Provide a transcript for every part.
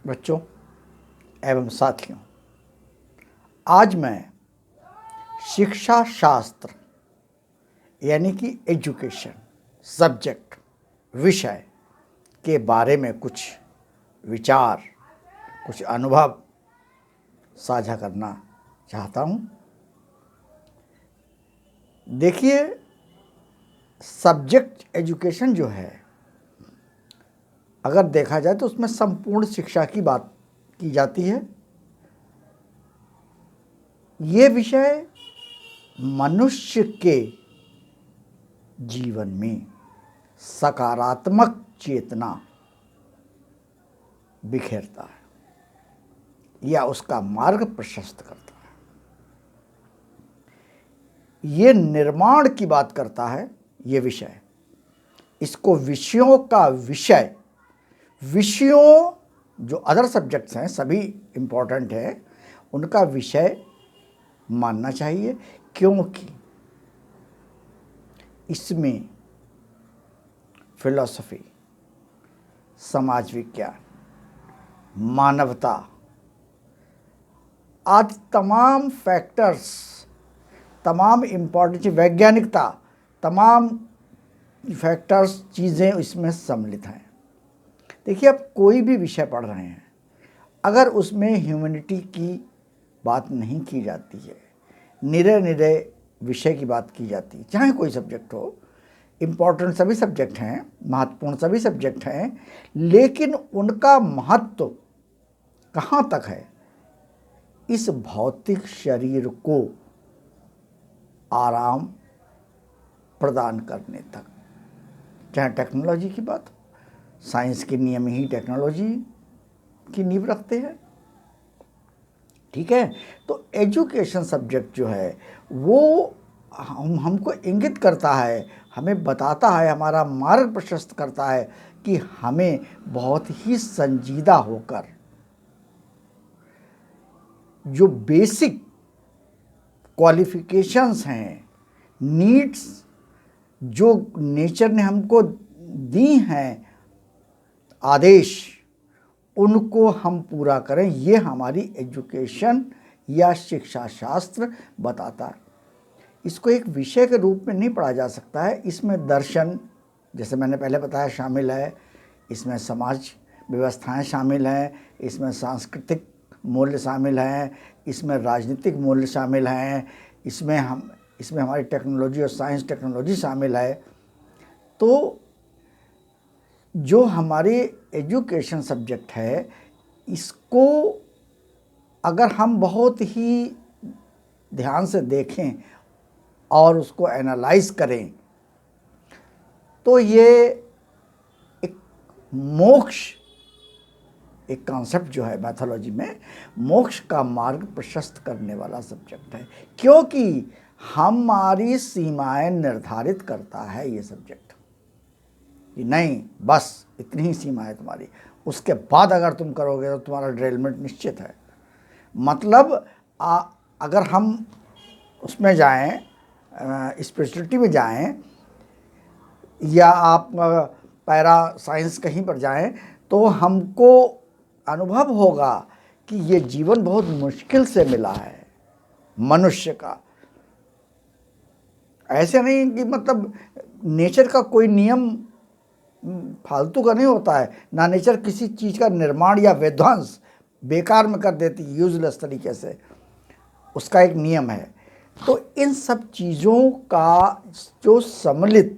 बच्चों एवं साथियों, आज मैं शिक्षा शास्त्र यानी कि एजुकेशन सब्जेक्ट विषय के बारे में कुछ विचार, कुछ अनुभव साझा करना चाहता हूँ। देखिए, सब्जेक्ट एजुकेशन जो है, अगर देखा जाए तो उसमें संपूर्ण शिक्षा की बात की जाती है। ये विषय मनुष्य के जीवन में सकारात्मक चेतना बिखेरता है या उसका मार्ग प्रशस्त करता है। ये निर्माण की बात करता है। ये विषय, इसको विषयों का विषयों जो अदर सब्जेक्ट्स हैं सभी इम्पोर्टेंट है, उनका विषय मानना चाहिए, क्योंकि इसमें फिलॉसफी, समाज विज्ञान, मानवता आदि तमाम फैक्टर्स, तमाम इम्पोर्टेंट वैज्ञानिकता, तमाम फैक्टर्स चीज़ें इसमें सम्मिलित हैं। देखिए, आप कोई भी विषय पढ़ रहे हैं, अगर उसमें ह्यूमैनिटी की बात नहीं की जाती है, निरे विषय की बात की जाती है, चाहे कोई सब्जेक्ट हो, इम्पोर्टेंट सभी सब्जेक्ट हैं, महत्वपूर्ण सभी सब्जेक्ट हैं, लेकिन उनका महत्व कहाँ तक है? इस भौतिक शरीर को आराम प्रदान करने तक। चाहे टेक्नोलॉजी की बात हो, साइंस के नियम ही टेक्नोलॉजी की नींव रखते हैं, ठीक है। तो एजुकेशन सब्जेक्ट जो है वो हमको इंगित करता है, हमें बताता है, हमारा मार्ग प्रशस्त करता है कि हमें बहुत ही संजीदा होकर जो बेसिक क्वालिफिकेशंस हैं, नीड्स जो नेचर ने हमको दी हैं, आदेश, उनको हम पूरा करें। ये हमारी एजुकेशन या शिक्षा शास्त्र बताता है। इसको एक विषय के रूप में नहीं पढ़ा जा सकता है। इसमें दर्शन, जैसे मैंने पहले बताया, शामिल है, इसमें समाज व्यवस्थाएं शामिल हैं, इसमें सांस्कृतिक मूल्य शामिल हैं, इसमें राजनीतिक मूल्य शामिल हैं, इसमें हमारी टेक्नोलॉजी और साइंस टेक्नोलॉजी शामिल है। तो जो हमारे एजुकेशन सब्जेक्ट है, इसको अगर हम बहुत ही ध्यान से देखें और उसको एनालाइज करें, तो ये एक मोक्ष, एक कॉन्सेप्ट जो है मैथोलॉजी में, मोक्ष का मार्ग प्रशस्त करने वाला सब्जेक्ट है, क्योंकि हमारी सीमाएं निर्धारित करता है ये सब्जेक्ट कि नहीं, बस इतनी ही सीमा है तुम्हारी, उसके बाद अगर तुम करोगे तो तुम्हारा डिरेलमेंट निश्चित है। मतलब अगर हम उसमें जाएं, स्पिरिचुअलिटी में जाएं, या आप पैरा साइंस कहीं पर जाएं, तो हमको अनुभव होगा कि ये जीवन बहुत मुश्किल से मिला है मनुष्य का। ऐसे नहीं कि मतलब नेचर का कोई नियम फालतू का नहीं होता है, ना नेचर किसी चीज़ का निर्माण या विध्वंस बेकार में कर देती है यूजलेस तरीके से, उसका एक नियम है। तो इन सब चीज़ों का जो सम्मिलित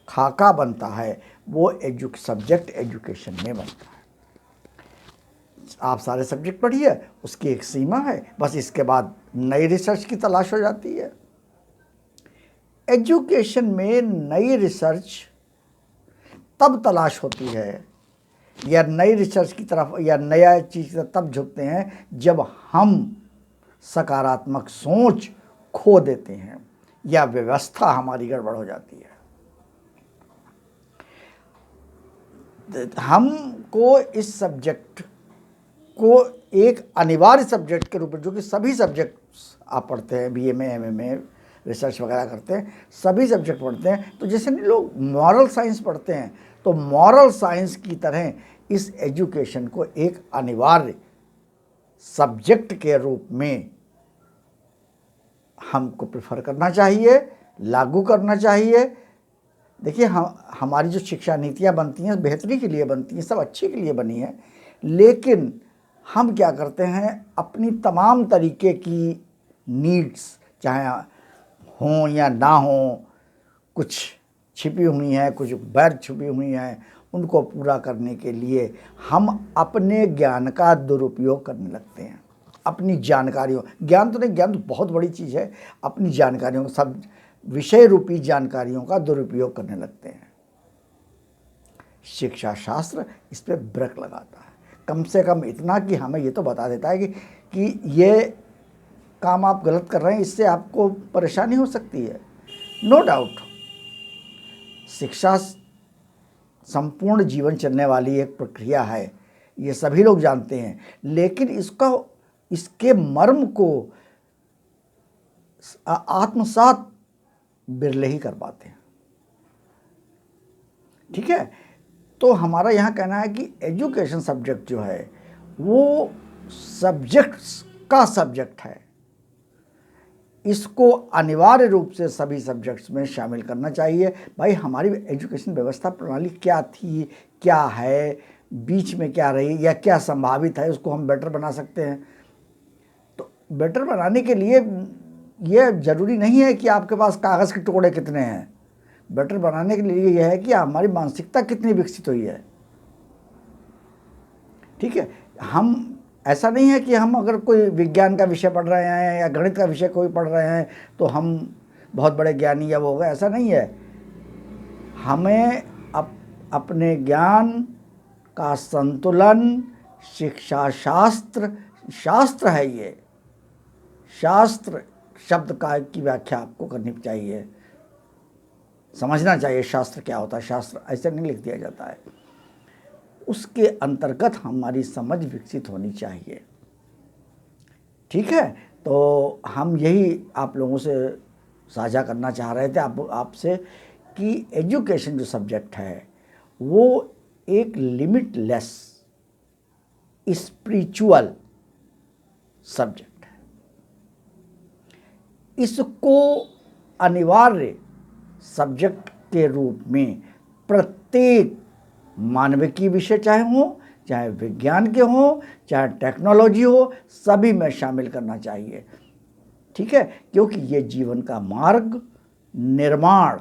खाका बनता है वो सब्जेक्ट एजुकेशन में बनता है। आप सारे सब्जेक्ट पढ़िए, उसकी एक सीमा है, बस इसके बाद नई रिसर्च की तलाश हो जाती है। एजुकेशन में नई रिसर्च तब तलाश होती है, या नई रिसर्च की तरफ या नया चीज़ की तरफ तब झुकते हैं जब हम सकारात्मक सोच खो देते हैं या व्यवस्था हमारी गड़बड़ हो जाती है। हमको इस सब्जेक्ट को एक अनिवार्य सब्जेक्ट के रूप में, जो कि सभी सब्जेक्ट्स आप पढ़ते हैं, बीए में, एमए में, रिसर्च वगैरह करते हैं, सभी सब्जेक्ट पढ़ते हैं, तो जैसे नहीं लोग मॉरल साइंस पढ़ते हैं, तो मॉरल साइंस की तरह इस एजुकेशन को एक अनिवार्य सब्जेक्ट के रूप में हमको प्रेफर करना चाहिए, लागू करना चाहिए। देखिए, हमारी जो शिक्षा नीतियाँ बनती हैं बेहतरी के लिए बनती हैं, सब अच्छे के लिए बनी है, लेकिन हम क्या करते हैं, अपनी तमाम तरीके की नीड्स चाहे हों या ना हों, कुछ छिपी हुई हैं, कुछ बैर छुपी हुई हैं, उनको पूरा करने के लिए हम अपने ज्ञान का दुरुपयोग करने लगते हैं। अपनी जानकारियों, ज्ञान तो नहीं, ज्ञान तो बहुत बड़ी चीज़ है, अपनी जानकारियों, सब विषय रूपी जानकारियों का दुरुपयोग करने लगते हैं। शिक्षा शास्त्र इस पर ब्रेक लगाता है, कम से कम इतना कि हमें ये तो बता देता है कि ये काम आप गलत कर रहे हैं, इससे आपको परेशानी हो सकती है। नो डाउट शिक्षा संपूर्ण जीवन चलने वाली एक प्रक्रिया है, ये सभी लोग जानते हैं, लेकिन इसके मर्म को आत्मसात बिरले ही कर पाते हैं। ठीक है, तो हमारा यहाँ कहना है कि एजुकेशन सब्जेक्ट जो है वो सब्जेक्ट्स का सब्जेक्ट है, इसको अनिवार्य रूप से सभी सब्जेक्ट्स में शामिल करना चाहिए। भाई, हमारी एजुकेशन व्यवस्था प्रणाली क्या थी, क्या है, बीच में क्या रही या क्या संभावित है, उसको हम बेटर बना सकते हैं। तो बेटर बनाने के लिए ये ज़रूरी नहीं है कि आपके पास कागज़ के टुकड़े कितने हैं। बेटर बनाने के लिए यह है कि हमारी मानसिकता कितनी विकसित हुई है। ठीक है, हम ऐसा नहीं है कि हम अगर कोई विज्ञान का विषय पढ़ रहे हैं या गणित का विषय कोई पढ़ रहे हैं तो हम बहुत बड़े ज्ञानी या वो हो गए, ऐसा नहीं है। हमें अपने ज्ञान का संतुलन, शिक्षा शास्त्र है ये, शास्त्र शब्द की व्याख्या आपको करनी चाहिए, समझना चाहिए शास्त्र क्या होता है। शास्त्र ऐसे नहीं लिख दिया जाता है, उसके अंतर्गत हमारी समझ विकसित होनी चाहिए। ठीक है, तो हम यही आप लोगों से साझा करना चाह रहे थे आपसे कि एजुकेशन जो सब्जेक्ट है वो एक लिमिटलेस स्पिरिचुअल सब्जेक्ट है। इसको अनिवार्य सब्जेक्ट के रूप में प्रत्येक मानविकी विषय चाहे विज्ञान के हो, चाहे टेक्नोलॉजी हो, सभी में शामिल करना चाहिए। ठीक है, क्योंकि ये जीवन का मार्ग निर्माण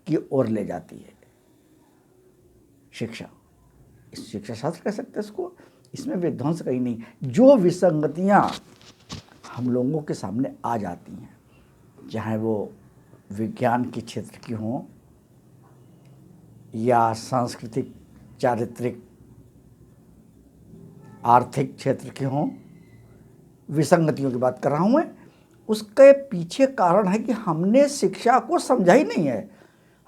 की ओर ले जाती है शिक्षा। इस शिक्षा शास्त्र कह सकते हैं इसको, इसमें विध्वंस कहीं नहीं। जो विसंगतियां हम लोगों के सामने आ जाती हैं, चाहे वो विज्ञान के क्षेत्र की हों या सांस्कृतिक, चारित्रिक, आर्थिक क्षेत्र के हों, विसंगतियों की बात कर रहा हूँ मैं, उसके पीछे कारण है कि हमने शिक्षा को समझा ही नहीं है।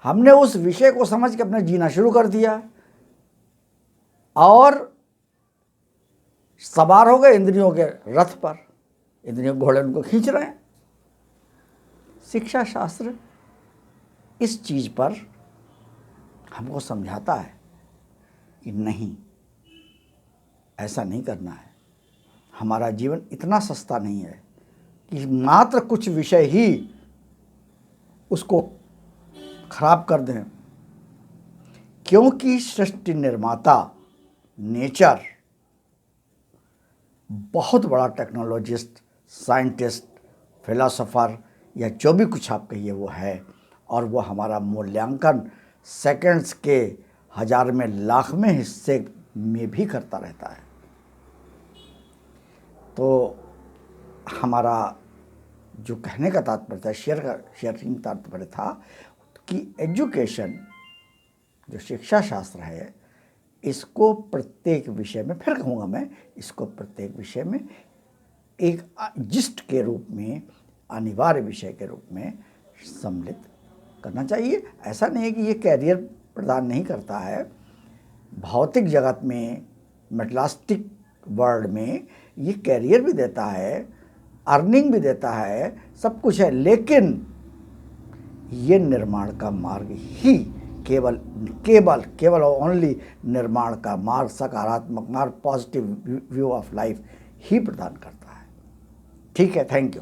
हमने उस विषय को समझ के अपना जीना शुरू कर दिया और सवार हो गए इंद्रियों के रथ पर, इंद्रियों घोड़े उनको खींच रहे हैं। शिक्षा शास्त्र इस चीज़ पर हमको समझाता है कि नहीं, ऐसा नहीं करना है। हमारा जीवन इतना सस्ता नहीं है कि मात्र कुछ विषय ही उसको खराब कर दें, क्योंकि सृष्टि निर्माता नेचर बहुत बड़ा टेक्नोलॉजिस्ट, साइंटिस्ट, फिलोसोफर या जो भी कुछ आप कहिए वो है, और वो हमारा मूल्यांकन सेकंड्स के 1000 में लाखवें हिस्से में भी करता रहता है। तो हमारा जो कहने का तात्पर्य था, शेयरिंग तात्पर्य था कि एजुकेशन जो शिक्षा शास्त्र है, इसको प्रत्येक विषय में, फिर कहूँगा मैं, इसको प्रत्येक विषय में एक जिस्ट के रूप में, अनिवार्य विषय के रूप में सम्मिलित करना चाहिए। ऐसा नहीं है कि ये कैरियर प्रदान नहीं करता है। भौतिक जगत में, मेटलास्टिक वर्ल्ड में ये कैरियर भी देता है, अर्निंग भी देता है, सब कुछ है, लेकिन ये निर्माण का मार्ग ही केवल केवल केवल ओनली निर्माण का मार्ग, सकारात्मक मार्ग, पॉजिटिव व्यू ऑफ लाइफ ही प्रदान करता है। ठीक है, थैंक यू।